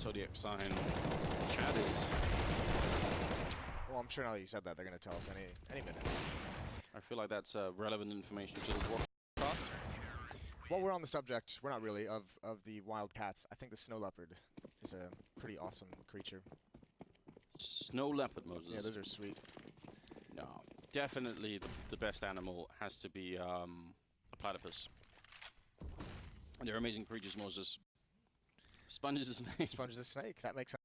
zodiac sign chat is. Well, I'm sure now that you said that, they're going to tell us any minute. I feel like that's relevant information to the broadcast. While we're on the subject, we're not really, of the wild cats, I think the snow leopard is a pretty awesome creature. Snow leopard, Moses. Yeah, those are sweet. No, definitely the best animal has to be a platypus. And they're amazing creatures, Moses. Sponge is a snake. Sponge is a snake. That makes sense.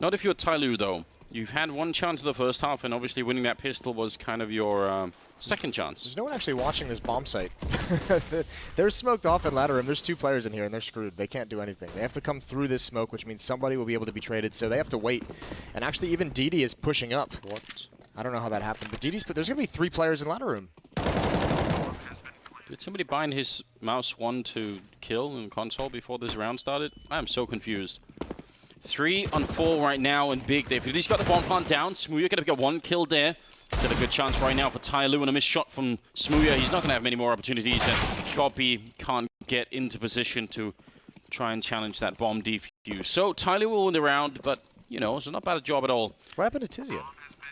Not if you're Tyloo, though. You've had one chance in the first half, and obviously winning that pistol was kind of your second chance. There's no one actually watching this bomb site. They're smoked off in ladder room. There's 2 players in here, and they're screwed. They can't do anything. They have to come through this smoke, which means somebody will be able to be traded, so they have to wait. And actually, even DD is pushing up. What? I don't know how that happened, but DD's there's going to be 3 players in ladder room. Did somebody bind his mouse 1 to kill in console before this round started? I am so confused. 3 on 4 right now, and Big. They've at least got the bomb plant down. Smooya going to get 1 kill there. Still a good chance right now for Tyloo, and a missed shot from Smooya. He's not going to have many more opportunities. And Goppy can't get into position to try and challenge that bomb defuse. So Tyloo will win the round, but, you know, it's not a bad job at all. What happened to Tizian?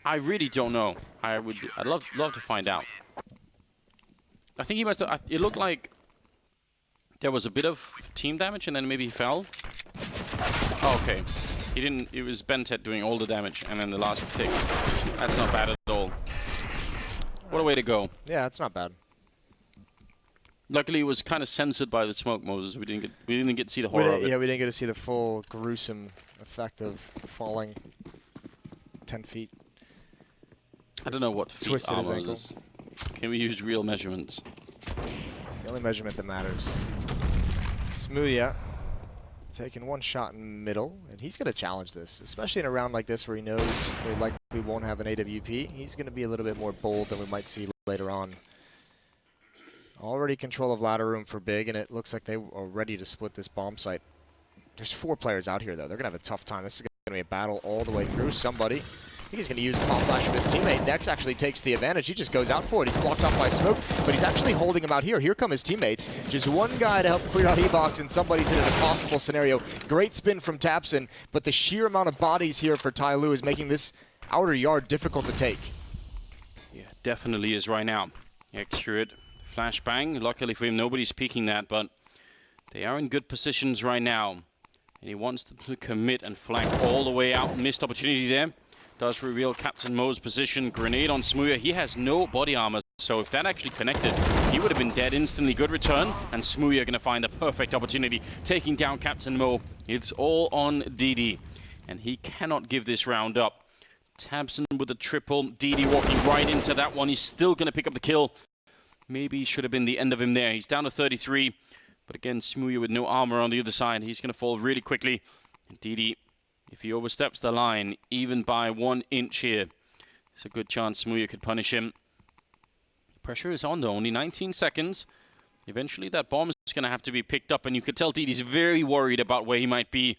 I really don't know. I'd love to find out. I think he must have... It looked like there was a bit of team damage, and then maybe he fell. Oh, okay. He didn't... It was Bentet doing all the damage, and then the last tick. That's not bad at all. What a way to go. Yeah, it's not bad. Luckily, it was kind of censored by the smoke, Moses. We didn't get to see the horror of it. Yeah, we didn't get to see the full gruesome effect of falling 10 feet. I don't know what feet are, Moses. Can we use real measurements? It's the only measurement that matters. Smooya taking 1 shot in middle, and he's going to challenge this, especially in a round like this where he knows they likely won't have an AWP. He's going to be a little bit more bold than we might see later on. Already control of ladder room for Big, and it looks like they are ready to split this bomb site. There's 4 players out here, though. They're going to have a tough time. This is going to be a battle all the way through. Somebody, I think he's going to use a pop flash of his teammate. Nex actually takes the advantage. He just goes out for it. He's blocked off by smoke, but he's actually holding him out here. Here come his teammates. Just 1 guy to help clear out E-Box, and somebody's in an impossible scenario. Great spin from Tapson, but the sheer amount of bodies here for Tyloo is making this outer yard difficult to take. Yeah, definitely is right now. Extra flashbang. Luckily for him, nobody's peeking that, but they are in good positions right now. And he wants to commit and flank all the way out. Missed opportunity there. Does reveal Captain Mo's position. Grenade on Smooya. He has no body armor, so if that actually connected, he would have been dead instantly. Good return, and Smooya going to find the perfect opportunity, taking down Captain Mo. It's all on DD, and he cannot give this round up. Tabson with a triple. DD walking right into that one. He's still going to pick up the kill. Maybe should have been the end of him there. He's down to 33. But again, Smooya with no armor on the other side. He's going to fall really quickly. And DD, if he oversteps the line, even by 1 inch here, there's a good chance Smooya could punish him. Pressure is on though. Only 19 seconds. Eventually that bomb is going to have to be picked up. And you could tell DD's very worried about where he might be.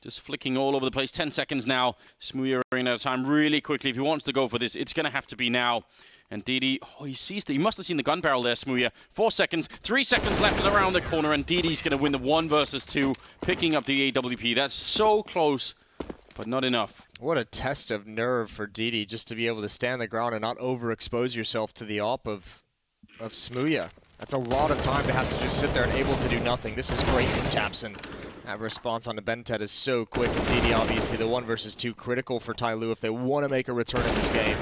Just flicking all over the place. 10 seconds now. Smooya running out of time really quickly. If he wants to go for this, it's going to have to be now. And DD, oh, he sees it. He must have seen the gun barrel there, Smooya. 4 seconds, 3 seconds left and around the corner, and DD's going to win the 1 versus 2, picking up the AWP. That's so close, but not enough. What a test of nerve for DD, just to be able to stand the ground and not overexpose yourself to the op of Smooya. That's a lot of time to have to just sit there and able to do nothing. This is great from Tapson. That response on the Bentet is so quick. And DD, obviously, the 1 versus 2 critical for Tyloo if they want to make a return in this game.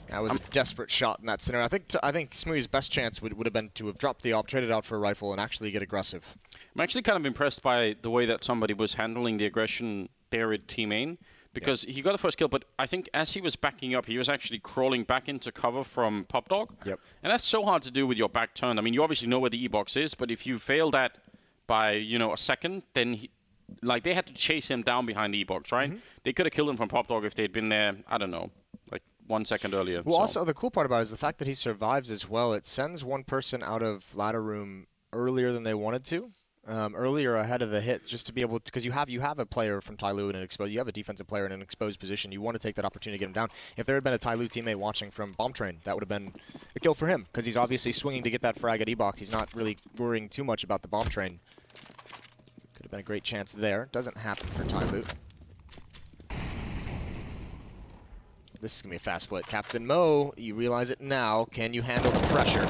That was a desperate shot in that scenario. I think Smooya's best chance would have been to have dropped the op, traded out for a rifle, and actually get aggressive. I'm actually kind of impressed by the way that somebody was handling the aggression there at Team Main, because he got the first kill, but I think as he was backing up, he was actually crawling back into cover from Pop Dog. Yep. And that's so hard to do with your back turned. I mean, you obviously know where the E-Box is, but if you fail that by, you know, a second, then they had to chase him down behind the E-Box, right? Mm-hmm. They could have killed him from Pop Dog if they'd been there, I don't know, like 1 second earlier. Well, also, the cool part about it is the fact that he survives as well. It sends 1 person out of ladder room earlier than they wanted to, earlier ahead of the hit, just to be able to, because you have a player from Tyloo in an exposed, you have a defensive player in an exposed position. You want to take that opportunity to get him down. If there had been a Tyloo teammate watching from Bomb Train, that would have been a kill for him, because he's obviously swinging to get that frag at E-Box. He's not really worrying too much about the Bomb Train. Could have been a great chance there. Doesn't happen for Tyloo. This is going to be a fast split. Captain Mo, you realize it now. Can you handle the pressure?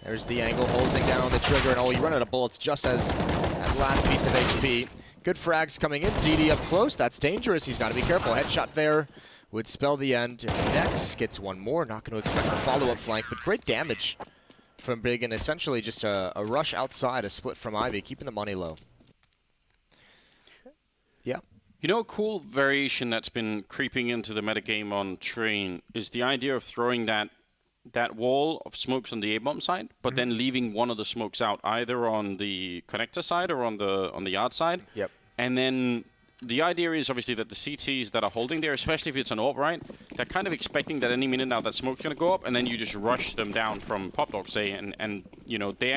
There's the angle, holding down the trigger, and you run out of bullets just as that last piece of HP. Good frags coming in. DD up close. That's dangerous. He's got to be careful. Headshot there would spell the end. Next gets 1 more. Not going to expect a follow-up flank, but great damage from Big, and essentially just a rush outside, a split from Ivy, keeping the money low. Yeah. You know, a cool variation that's been creeping into the metagame on Train is the idea of throwing that wall of smokes on the A-bomb side, but then leaving one of the smokes out, either on the connector side or on the yard side. Yep. And then the idea is obviously that the CTs that are holding there, especially if it's an AWP, right, they're kind of expecting that any minute now that smoke's going to go up, and then you just rush them down from pop dog, say, and you know, they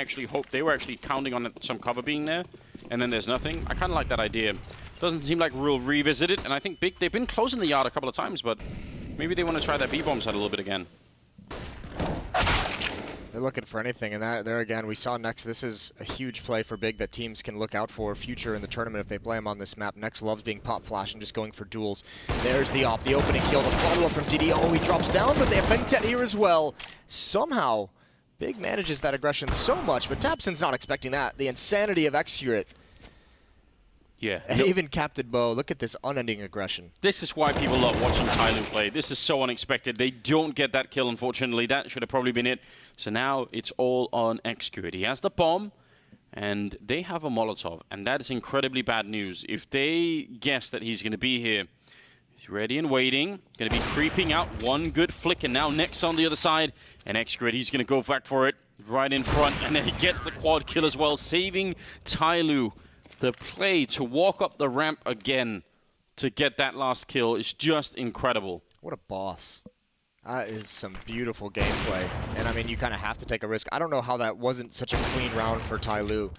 were actually counting on some cover being there, and then there's nothing. I kind of like that idea. Doesn't seem like we'll revisit it, and I think Big, they've been closing the yard a couple of times, but maybe they want to try that B-bomb side a little bit again. They're looking for anything, and there again, we saw Nex. This is a huge play for Big that teams can look out for future in the tournament if they play him on this map. Nex loves being pop flash and just going for duels. There's the op, the opening kill, the follow-up from DD. Oh, he drops down, but they have Bengtet here as well. Somehow, Big manages that aggression so much, but Tapson's not expecting that. The insanity of FACEIT. Yeah. And even Captain Bo, look at this unending aggression. This is why people love watching Tyloo play. This is so unexpected. They don't get that kill, unfortunately. That should have probably been it. So now it's all on FACEIT. He has the bomb, and they have a Molotov, and that is incredibly bad news. If they guess that he's going to be here, he's ready and waiting. Going to be creeping out. One good flick, and now Nex on the other side. And FACEIT, he's going to go back for it right in front, and then he gets the quad kill as well, saving Tyloo. The play to walk up the ramp again to get that last kill is just incredible. What a boss. That is some beautiful gameplay. And I mean, you kind of have to take a risk. I don't know how that wasn't such a clean round for Tyloo.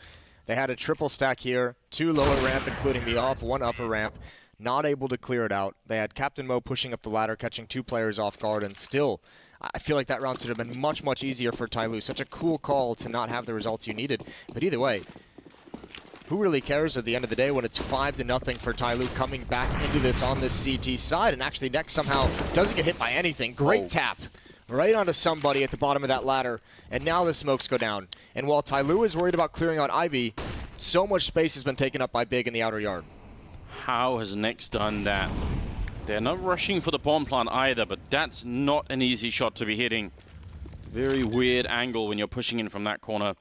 They had a triple stack here, 2 lower ramp, including the op, 1 upper ramp. Not able to clear it out. They had Captain Mo pushing up the ladder, catching 2 players off guard, and still, I feel like that round should have been much, much easier for Tyloo. Such a cool call to not have the results you needed. But either way, who really cares at the end of the day when it's 5-0 for Tyloo coming back into this on this CT side, and actually Nex somehow doesn't get hit by anything. Great tap right onto somebody at the bottom of that ladder, and now the smokes go down. And while Tyloo is worried about clearing out Ivy, so much space has been taken up by Big in the outer yard. How has Nex done that? They're not rushing for the bomb plant either, but that's not an easy shot to be hitting. Very weird angle when you're pushing in from that corner.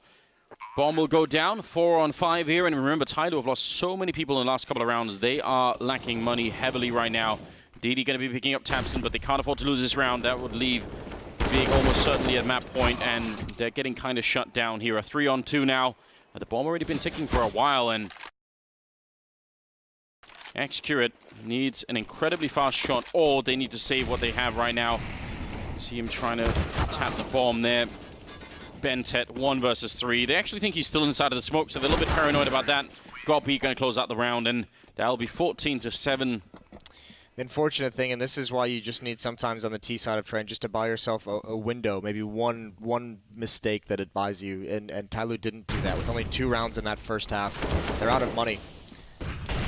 Bomb will go down, 4 on 5 here, and remember, Tyloo have lost so many people in the last couple of rounds. They are lacking money heavily right now. DD going to be picking up Tapson, but they can't afford to lose this round. That would leave Big almost certainly at map point, and they're getting kind of shut down here. A 3 on 2 now. But the bomb already been ticking for a while, and FACEIT needs an incredibly fast shot, or they need to save what they have right now. See him trying to tap the bomb there. Bentet, 1 versus 3. They actually think he's still inside of the smoke, so they're a little bit paranoid about that. Gopi going to close out the round, and that'll be 14-7. The unfortunate thing, and this is why you just need sometimes on the T side of Train just to buy yourself a window, maybe one mistake that it buys you, and Tyloo didn't do that. With only 2 rounds in that first half, they're out of money.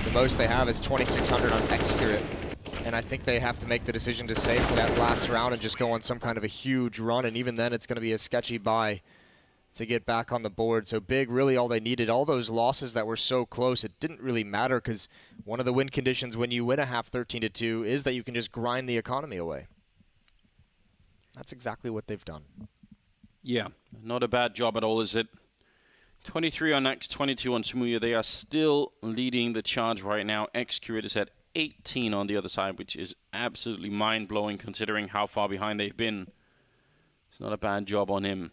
The most they have is 2,600 on FACEIT. And I think they have to make the decision to save for that last round and just go on some kind of a huge run. And even then, it's going to be a sketchy buy to get back on the board. So Big, really all they needed, all those losses that were so close, it didn't really matter because one of the win conditions when you win a half 13-2 is that you can just grind the economy away. That's exactly what they've done. Yeah, not a bad job at all, is it? 23 on Nex, 22 on Sumuya. They are still leading the charge right now. FACEIT is at 18 on the other side, which is absolutely mind-blowing considering how far behind they've been. It's not a bad job on him.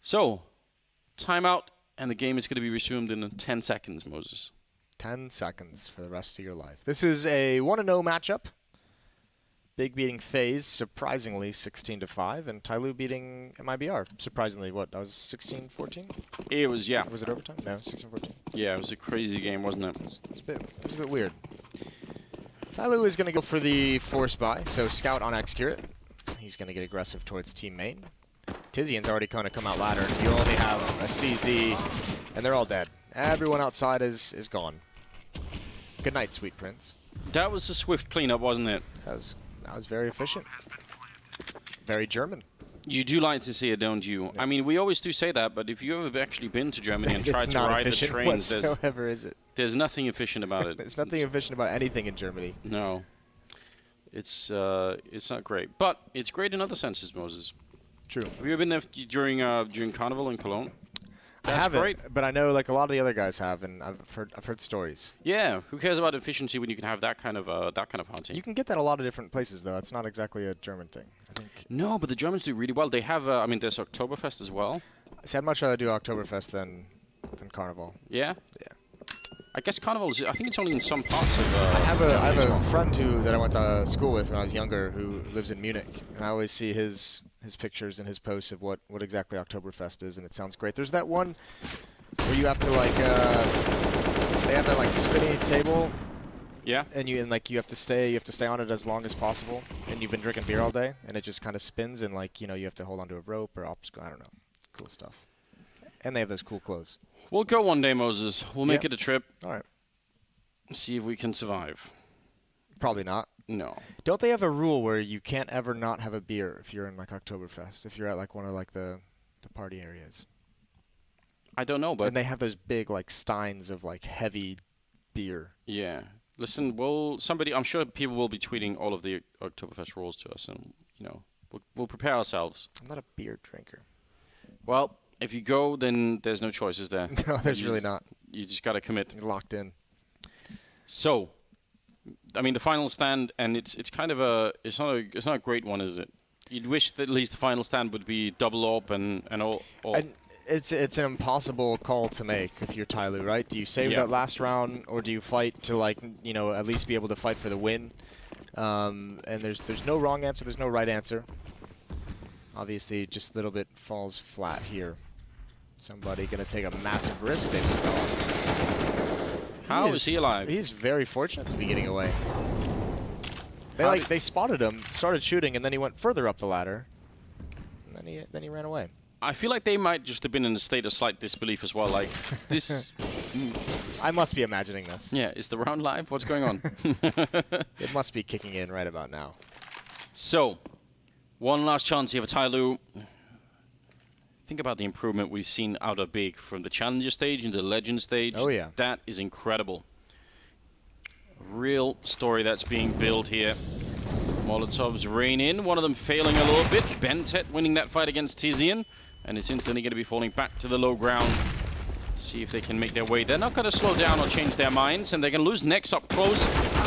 So, timeout, and the game is going to be resumed in 10 seconds, Moses. 10 seconds for the rest of your life. This is a 1-0 matchup. Big beating FaZe, surprisingly, 16-5, and Tyloo beating MIBR, surprisingly, what, that was 16-14? It was, yeah. Was it overtime? No, 16-14. Yeah, it was a crazy game, wasn't it? It was a bit weird. Tyloo is going to go for the force buy, so Scout on FACEIT. He's going to get aggressive towards team main. Tizian's already kind of come out ladder. You only have a CZ, and they're all dead. Everyone outside is gone. Good night, sweet prince. That was a swift cleanup, wasn't it? That was very efficient. Very German. You do like to see it, don't you? Yeah. I mean, we always do say that, but if you've ever actually been to Germany and tried to ride the trains, there's nothing efficient about it. There's nothing efficient about anything in Germany. No. It's not great. But it's great in other senses, Moses. True. Have you ever been there during Carnival in Cologne? That's great. But I know like a lot of the other guys have, and I've heard stories. Yeah, who cares about efficiency when you can have that kind of party? You can get that a lot of different places, though. It's not exactly a German thing, I think. No, but the Germans do really well. They have, I mean, there's Oktoberfest as well. See, I'd much rather do Oktoberfest than Carnival. Yeah? Yeah. I guess Carnival is, I think it's only in some parts of I have a friend that I went to school with when I was younger who lives in Munich, and I always see his pictures and his posts of what exactly Oktoberfest is, and it sounds great. There's that one where you have to like they have that like spinny table. Yeah. And you have to stay on it as long as possible, and you've been drinking beer all day, and it just kind of spins, and like you have to hold onto a rope or obstacle. I don't know, cool stuff. And they have those cool clothes. We'll go one day, Moses. We'll make it a trip. All right. See if we can survive. Probably not. No. Don't they have a rule where you can't ever not have a beer if you're in like Oktoberfest? If you're at like one of like the party areas. I don't know, but and they have those big like steins of like heavy beer. Yeah. Listen, I'm sure people will be tweeting all of the Oktoberfest rules to us, and we'll prepare ourselves. I'm not a beer drinker. Well, if you go, then there's no choice, is there? No, there's really not. You just got to commit. You're locked in. So, I mean, the final stand, and it's kind of it's not a great one, is it? You'd wish that at least the final stand would be double AWP and all. And it's an impossible call to make if you're Tyloo, right? Do you save that last round, or do you fight to like at least be able to fight for the win? And there's no wrong answer. There's no right answer. Obviously, just a little bit falls flat here. Somebody gonna take a massive risk. How is he alive? He's very fortunate to be getting away. They spotted him, started shooting, and then he went further up the ladder. And then he ran away. I feel like they might just have been in a state of slight disbelief as well. Like this. I must be imagining this. Yeah, is the round live? What's going on? It must be kicking in right about now. So, one last chance here for Tyloo. Think about the improvement we've seen out of Big from the Challenger stage into the Legend stage. Oh, yeah. That is incredible. Real story that's being built here. Molotovs rain in, one of them failing a little bit. Bentet winning that fight against Tizian, and it's instantly going to be falling back to the low ground. See if they can make their way. They're not going to slow down or change their minds, and they're going to lose Nex up close.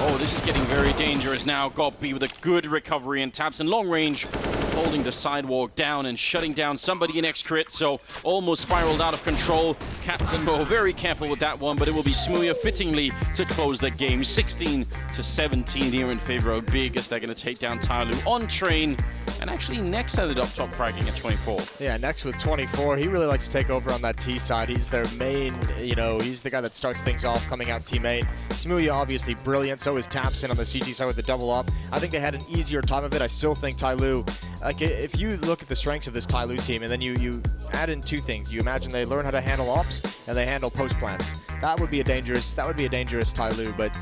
Oh, this is getting very dangerous now. Goppy with a good recovery and taps in long range, holding the sidewalk down and shutting down somebody in X-Crit, so almost spiraled out of control. Captain Mo very careful with that one, but it will be Smooya fittingly to close the game. 16-17 here in favor of Big as they're going to take down Tyloo on train. And actually, Nex ended up top fragging at 24. Yeah, Nex with 24. He really likes to take over on that T side. He's their main, he's the guy that starts things off, coming out teammate. Smooya obviously brilliant, so is Tapsin on the CT side with the double up. I think they had an easier time of it. I still think Tyloo, like if you look at the strengths of this Tyloo team and then you add in two things. You imagine they learn how to handle ops and they handle post plants. That would be a dangerous Tyloo, but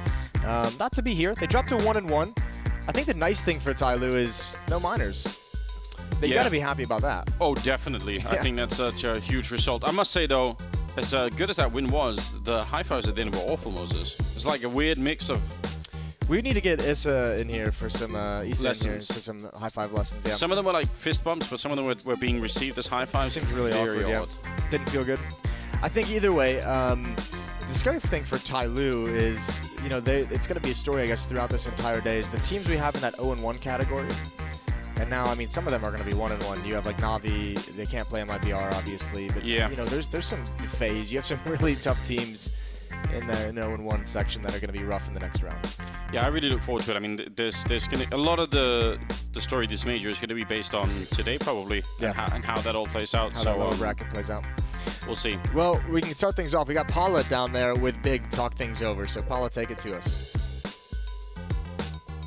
not to be here. They dropped to 1-1. I think the nice thing for Tyloo is no minors. They got to be happy about that. Oh, definitely. Yeah. I think that's such a huge result. I must say, though, as good as that win was, the high fives at the end were awful, Moses. It's like a weird mix of... We need to get Issa in here for some lessons. For some high five lessons. Yeah. Some of them were like fist bumps, but some of them were being received as high fives. Seems really awkward. Yeah. Didn't feel good. I think either way, the scary thing for Tyloo is, it's going to be a story, I guess, throughout this entire day. Is the teams we have in that 0-1 category. And now, I mean, some of them are going to be 1-1. You have like Na'Vi, they can't play MIBR, obviously. But, there's some phase. You have some really tough teams in the 0-1 section that are going to be rough in the next round. Yeah, I really look forward to it. I mean, there's going to a lot of the story of this major is going to be based on today, probably, and how that all plays out. How that lower bracket plays out. We'll see. Well, we can start things off. We got Paula down there with Big to talk things over. So, Paula, take it to us.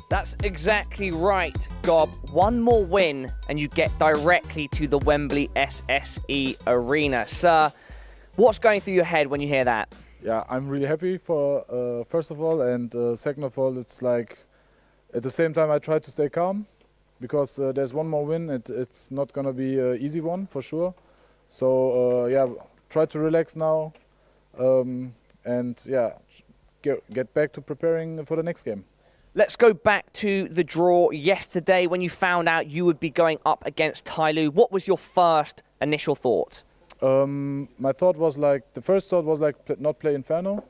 That's exactly right, Gob. One more win and you get directly to the Wembley SSE Arena. Sir, what's going through your head when you hear that? Yeah, I'm really happy for, first of all, and second of all, it's like, at the same time I try to stay calm, because there's one more win. It's not going to be an easy one, for sure. So, try to relax now, and get back to preparing for the next game. Let's go back to the draw yesterday when you found out you would be going up against Tyloo. What was your first initial thought? My thought was like, the first thought was like not play Inferno.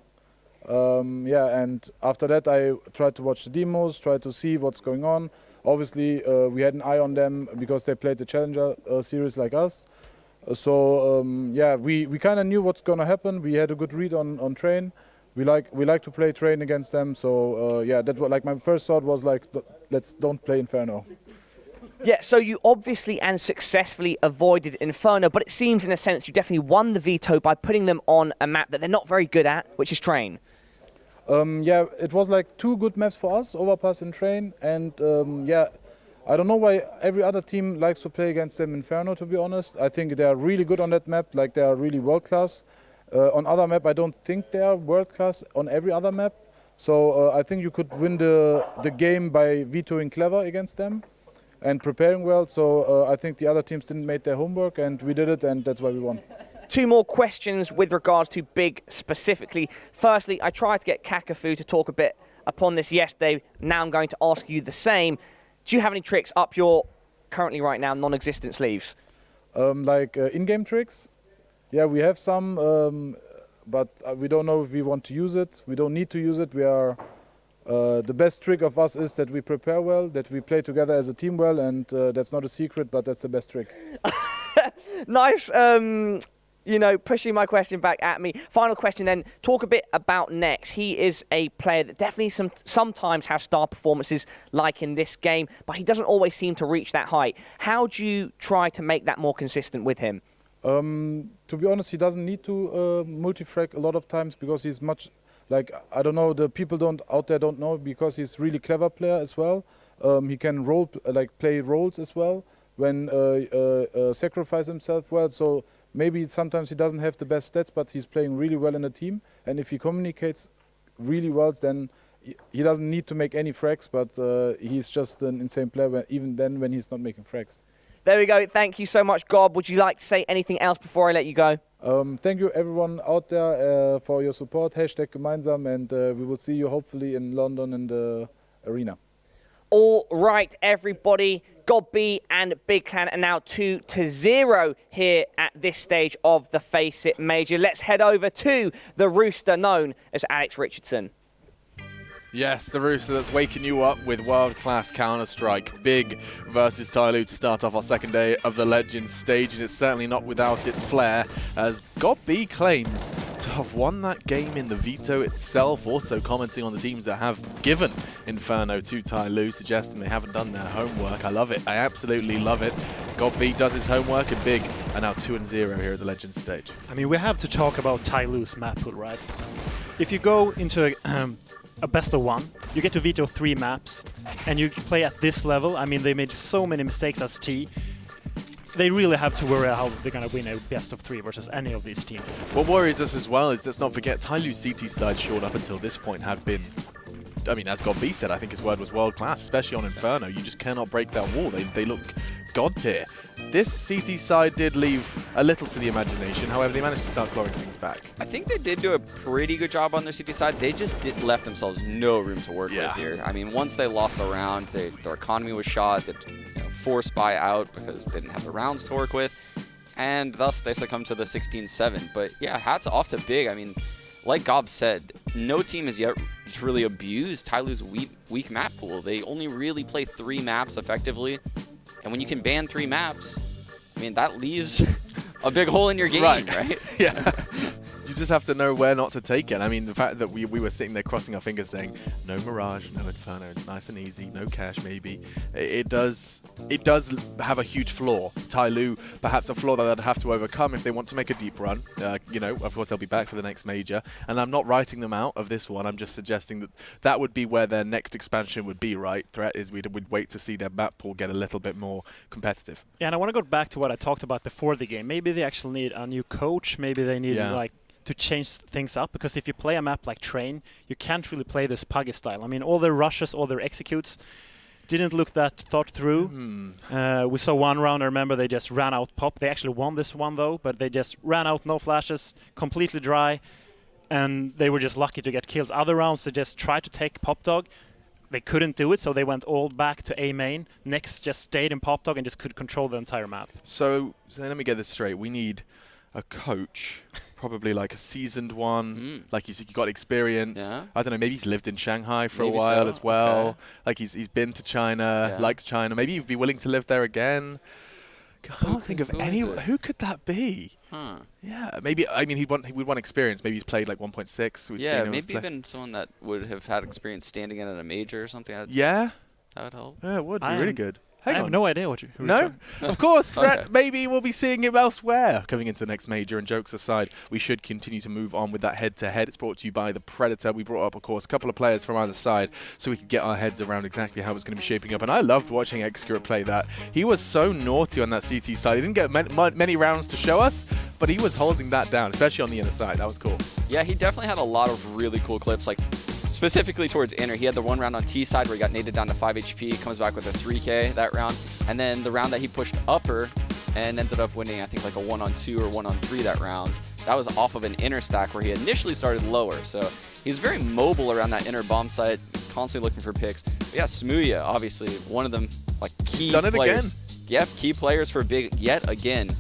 Yeah, and after that I tried to watch the demos, try to see what's going on. Obviously, we had an eye on them because they played the Challenger series like us. Yeah, we kind of knew what's gonna happen. We had a good read on Train. We like to play Train against them. So yeah, that was like my first thought was like, let's don't play Inferno. Yeah, so you obviously and successfully avoided Inferno, but it seems in a sense you definitely won the veto by putting them on a map that they're not very good at, which is Train. Yeah, it was like 2 good maps for us, Overpass and Train, and yeah, I don't know why every other team likes to play against them Inferno, to be honest. I think they are really good on that map, like they are really world-class. On other map, I don't think they are world-class on every other map, so I think you could win the game by vetoing clever against them and preparing well, so I think the other teams didn't make their homework, and we did it, and that's why we won. 2 more questions with regards to Big specifically. Firstly, I tried to get Kakafu to talk a bit upon this yesterday. Now I'm going to ask you the same. Do you have any tricks up your currently right now non-existent sleeves? Like in-game tricks? Yeah, we have some, but we don't know if we want to use it. We don't need to use it. We are the best trick of us is that we prepare well, that we play together as a team well, and that's not a secret, but that's the best trick. Nice, you know, pushing my question back at me. Final question then, talk a bit about Nex. He is a player that definitely sometimes has star performances like in this game, but he doesn't always seem to reach that height. How do you try to make that more consistent with him? To be honest, he doesn't need to multi-frag a lot of times because he's much, like, I don't know, the people out there don't know, because he's really clever player as well. He can play roles as well when sacrifice himself well. So maybe sometimes he doesn't have the best stats, but he's playing really well in a team. And if he communicates really well, then he doesn't need to make any frags, but he's just an insane player, even then when he's not making frags. There we go. Thank you so much, Gob. Would you like to say anything else before I let you go? Thank you everyone out there for your support. #gemeinsam, and we will see you hopefully in London in the arena. All right, everybody. Gob B and Big Clan are now 2-0 here at this stage of the FACEIT Major. Let's head over to the Rooster known as Alex Richardson. Yes, the Rooster that's waking you up with world-class Counter-Strike. Big versus Tyloo to start off our second day of the Legends stage, and it's certainly not without its flair, as Gob B claims to have won that game in the veto itself, also commenting on the teams that have given Inferno to Tyloo, suggesting they haven't done their homework. I love it. I absolutely love it. Gob B does his homework, and Big are now 2-0 here at the Legends stage. I mean, we have to talk about Tyloo's map pool, right? If you go into a best of 1, you get to veto 3 maps, and you play at this level. I mean, they made so many mistakes as T. They really have to worry how they're going to win a best of 3 versus any of these teams. What worries us as well is, let's not forget, Tyloo's CT side short up until this point have been, I mean, as Gob B said, I think his word was world class, especially on Inferno. You just cannot break that wall. They look god tier. This CT side did leave a little to the imagination. However, they managed to start clawing things back. I think they did do a pretty good job on their CT side. They just left themselves no room to work with here. I mean, once they lost a round, their economy was shot. They forced buy out because they didn't have the rounds to work with. And thus, they succumbed to the 16-7. But yeah, hats off to Big. I mean, like Gob said, no team has yet really abused Tyloo's weak map pool. They only really play 3 maps effectively. And when you can ban 3 maps, I mean, that leaves a big hole in your game, right? Yeah. You just have to know where not to take it. I mean, the fact that we were sitting there crossing our fingers saying, no Mirage, no Inferno, nice and easy, no Cash maybe. It does have a huge flaw. Tyloo, perhaps a flaw that they'd have to overcome if they want to make a deep run. You know, of course, they'll be back for the next major. And I'm not writing them out of this one. I'm just suggesting that that would be where their next expansion would be, right? Threat is we'd wait to see their map pool get a little bit more competitive. Yeah, and I want to go back to what I talked about before the game. Maybe they actually need a new coach. Maybe they need, like, to change things up, because if you play a map like Train, you can't really play this Puggy style. I mean, all their rushes, all their executes didn't look that thought through. We saw one round, I remember they just ran out pop. They actually won this one though, but they just ran out, no flashes, completely dry, and they were just lucky to get kills. Other rounds, they just tried to take Pop Dog. They couldn't do it, so they went all back to A main. Next just stayed in Pop Dog and just could control the entire map. So let me get this straight. We need a coach, probably like a seasoned one, like he's got experience. Yeah. I don't know, maybe he's lived in Shanghai for Maybe a while so. as well. Okay. Like he's been to China, Yeah. likes China. Maybe he'd be willing to live there again. I can't think of who is anyone. it? Who could that be? Huh. Yeah, maybe. I mean, he would want experience. Maybe he's played like 1.6. We've Yeah, seen him maybe play. even someone that would have had experience standing in at a major or something. Yeah, That would help. yeah, it would be I really am- good. I Hang have on. no idea what you. who No? you're Of course, Okay. maybe we'll be seeing him elsewhere coming into the next major. And jokes aside, we should continue to move on with that head-to-head. It's brought to you by the Predator. We brought up, of course, a couple of players from either side so we could get our heads around exactly how it's going to be shaping up. And I loved watching Excurate play that. He was so naughty on that CT side. He didn't get many rounds to show us, but he was holding that down, especially on the inner side. That was cool. Yeah, he definitely had a lot of really cool clips, like specifically towards inner. He had the one round on T side where he got naded down to 5 HP, comes back with a 3K that round, and then the round that he pushed upper and ended up winning, I think like a 1-on-2 or 1-on-3 that round. That was off of an inner stack where he initially started lower. So he's very mobile around that inner bomb site, constantly looking for picks. But yeah, Smooya, obviously one of them, like key done it players. again. Yep, key players for Big yet again.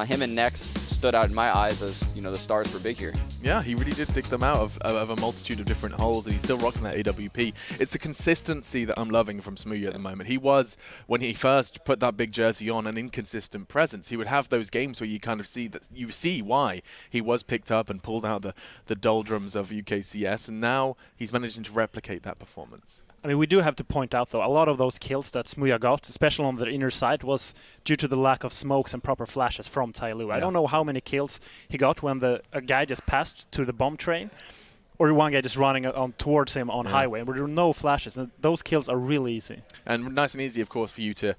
Him and Nex stood out in my eyes as, you know, the stars for Big here. Yeah, he really did dig them out of a multitude of different holes, and he's still rocking that AWP. It's the consistency that I'm loving from Smooya at the moment. He was, when he first put that big jersey on, an inconsistent presence. He would have those games where you kind of see why he was picked up and pulled out the doldrums of UKCS, and now he's managing to replicate that performance. I mean, we do have to point out, though, a lot of those kills that Smooya got, especially on the inner side, was due to the lack of smokes and proper flashes from Tyloo. Yeah. I don't know how many kills he got when a guy just passed to the bomb train, or one guy just running on towards him on highway, where there were no flashes. And those kills are really easy. And nice and easy, of course, for you to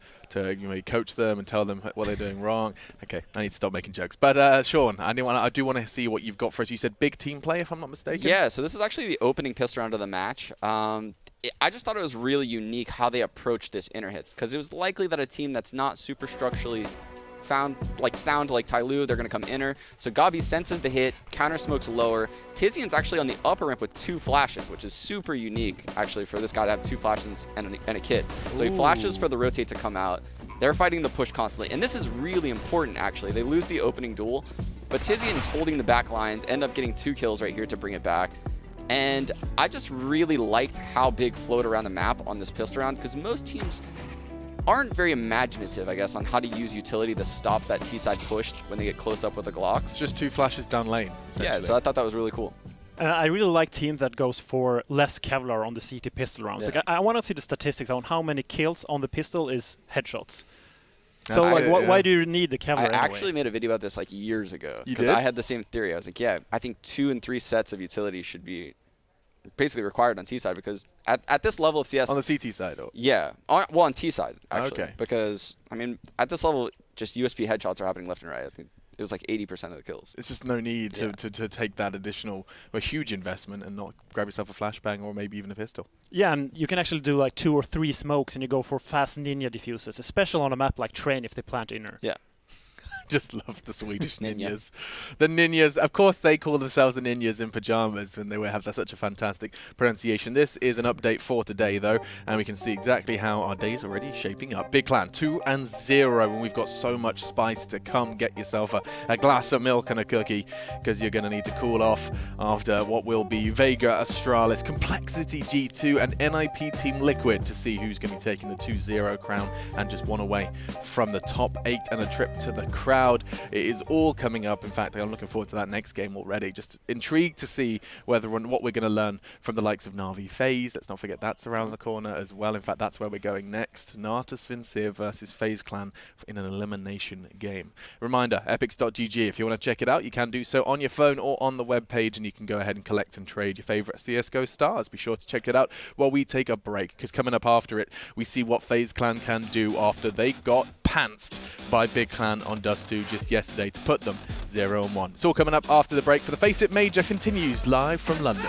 coach them and tell them what they're doing wrong. Okay, I need to stop making jokes. But Sean, I do want to see what you've got for us. You said big team play, if I'm not mistaken. Yeah, so this is actually the opening pistol round of the match. I just thought it was really unique how they approached this inner hits, because it was likely that a team that's not super structurally sound like Tyloo, they're going to come inner. So Gabi senses the hit, counter smokes lower. Tizian's actually on the upper ramp with 2 flashes, which is super unique, actually, for this guy to have 2 flashes and a kit. So he flashes for the rotate to come out. They're fighting the push constantly, and this is really important, actually. They lose the opening duel, but Tizian's holding the back lines, end up getting 2 kills right here to bring it back. And I just really liked how Big flowed around the map on this pistol round, because most teams aren't very imaginative, I guess, on how to use utility to stop that T-side push when they get close up with the Glocks. It's just 2 flashes down lane. Yeah, so I thought that was really cool. And I really like team that goes for less Kevlar on the CT pistol rounds. Yeah. Like, I want to see the statistics on how many kills on the pistol is headshots. So, That's like, it, why do you need the Kevlar I anyway? actually made a video about this like years ago, You because did? I had the same theory. I was like, yeah, I think 2 and 3 sets of utility should be basically required on T-side, because at this level of CS... On the CT side, or? Yeah, on T-side, actually. Okay. Because, I mean, at this level, just USP headshots are happening left and right. I think it was like 80% of the kills. It's just no need Yeah. to take that additional, huge investment and not grab yourself a flashbang or maybe even a pistol. Yeah, and you can actually do like 2 or 3 smokes and you go for fast ninja diffuses, especially on a map like Train if they plant inner. Yeah. Just love the Swedish Ninja. ninjas. The ninjas, of course, they call themselves the ninjas in pajamas when they have such a fantastic pronunciation. This is an update for today, though, and we can see exactly how our day's already shaping up. Big Clan 2-0, and we've got so much spice to come. Get yourself a glass of milk and a cookie, because you're going to need to cool off after what will be Vega Astralis, Complexity G2, and NIP Team Liquid to see who's going to be taking the 2-0 crown and just 1 away from the top 8 and a trip to the crowd. It is all coming up. In fact, I'm looking forward to that next game already. Just intrigued to see what we're going to learn from the likes of Na'Vi FaZe. Let's not forget that's around the corner as well. In fact, that's where we're going next. Natus Vincere versus FaZe Clan in an elimination game. Reminder, epics.gg. If you want to check it out, you can do so on your phone or on the web page, and you can go ahead and collect and trade your favorite CSGO stars. Be sure to check it out while we take a break, because coming up after it, we see what FaZe Clan can do after they got pantsed by Big Clan on Dust 2 just yesterday to put them 0-1. It's all coming up after the break, for the FACEIT Major continues live from London.